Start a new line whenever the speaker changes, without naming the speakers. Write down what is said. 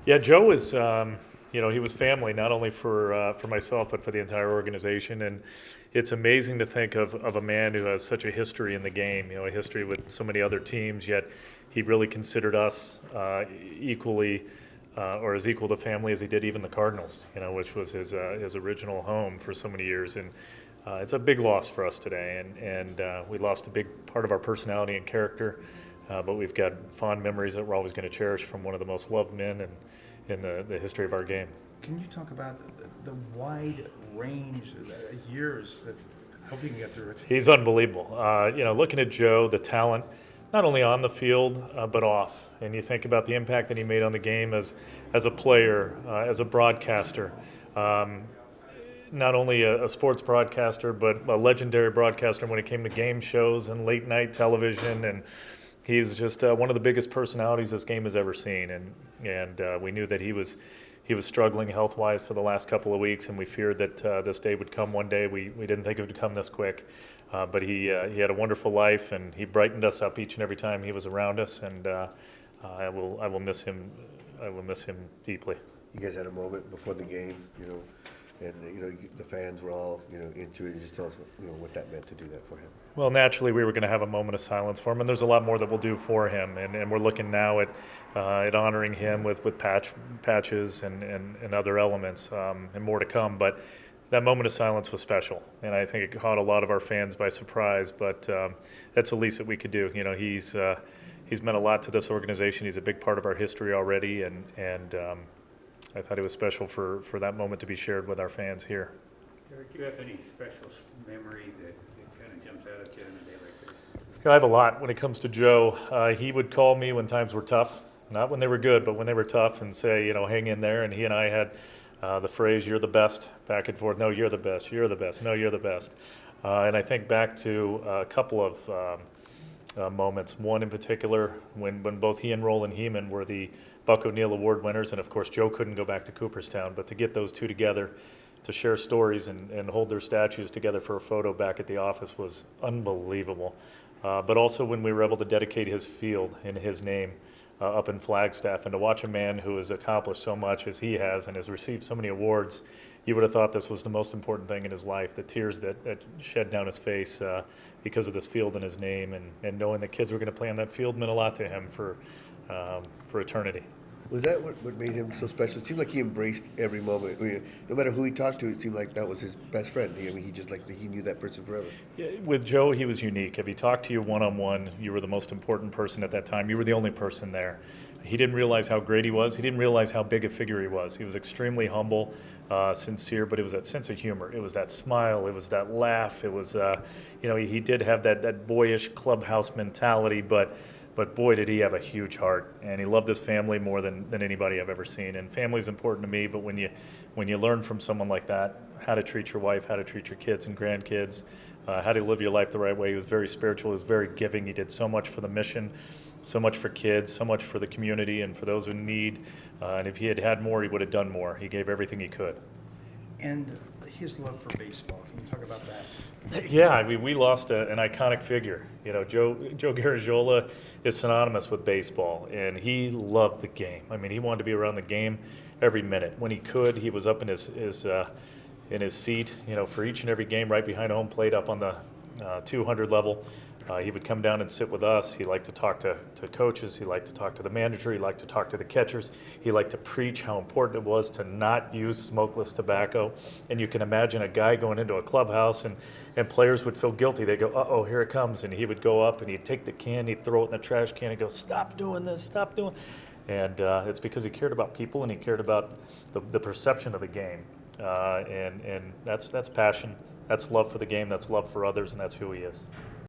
Yeah, Joe is, he was family not only for myself but for the entire organization, and it's amazing to think of a man who has such a history in the game. A history with so many other teams, yet he really considered us equally. Or as equal to family as he did even the Cardinals, which was his original home for so many years, and it's a big loss for us today, and we lost a big part of our personality and character, but we've got fond memories that we're always going to cherish from one of the most loved men in the history of our game.
Can you talk about the wide range of years that? I hope you can get through it.
He's unbelievable. Looking at Joe, the talent, not only on the field but off, and you think about the impact that he made on the game as a player, as a broadcaster. Not only a sports broadcaster, but a legendary broadcaster when it came to game shows and late night television. And he's just one of the biggest personalities this game has ever seen. And we knew that he was struggling health-wise for the last couple of weeks, and we feared that this day would come one day. We didn't think it would come this quick, but he had a wonderful life, and he brightened us up each and every time he was around us. And I will miss him. I will miss him deeply.
You guys had a moment before the game, and the fans were all into it. Just tell us what that meant to do that for him.
Well, naturally, we were going to have a moment of silence for him, and there's a lot more that we'll do for him. And we're looking now at honoring him with patches and other elements, and more to come. But that moment of silence was special, and I think it caught a lot of our fans by surprise. But that's the least that we could do. He's meant a lot to this organization. He's a big part of our history already, and I thought it was special for that moment to be shared with our fans here.
Derrick, do you have any special memory that kind of jumps out at you on a day like this?
I have a lot when it comes to Joe. He would call me when times were tough, not when they were good, but when they were tough, and say, hang in there. And he and I had the phrase, "You're the best," back and forth. No, you're the best. You're the best. No, you're the best. And I think back to a couple of moments. One in particular, when both he and Roland Heeman were the Buck O'Neill Award winners, and of course Joe couldn't go back to Cooperstown, but to get those two together to share stories and hold their statues together for a photo back at the office was unbelievable. But also when we were able to dedicate his field in his name up in Flagstaff, and to watch a man who has accomplished so much as he has and has received so many awards, you would have thought this was the most important thing in his life. The tears that shed down his face because of this field in his name, and knowing that kids were going to play on that field meant a lot to him for eternity.
Was that what made him so special? It seemed like he embraced every moment. No matter who he talked to, it seemed like that was his best friend. He knew that person forever.
Yeah, with Joe, he was unique. If he talked to you one-on-one, you were the most important person at that time. You were the only person there. He didn't realize how great he was. He didn't realize how big a figure he was. He was extremely humble, sincere, but it was that sense of humor. It was that smile. It was that laugh. It was, he did have that boyish clubhouse mentality, but boy, did he have a huge heart, and he loved his family more than anybody I've ever seen. And family is important to me, but when you learn from someone like that how to treat your wife, how to treat your kids and grandkids, how to live your life the right way, he was very spiritual, he was very giving. He did so much for the mission, so much for kids, so much for the community and for those in need. And if he had had more, he would have done more. He gave everything he could.
And his love for baseball. Can you talk about that?
Yeah, we lost an iconic figure. Joe Garagiola is synonymous with baseball, and he loved the game. He wanted to be around the game every minute. When he could, he was up in his seat, for each and every game, right behind home plate, up on the 200 level. He would come down and sit with us. He liked to talk to coaches. He liked to talk to the manager. He liked to talk to the catchers. He liked to preach how important it was to not use smokeless tobacco. And you can imagine a guy going into a clubhouse, and players would feel guilty. They'd go, uh-oh, here it comes. And he would go up and he'd take the can, he'd throw it in the trash can and go, stop doing this, stop doing. And it's because he cared about people, and he cared about the perception of the game. And that's passion. That's love for the game. That's love for others, and that's who he is.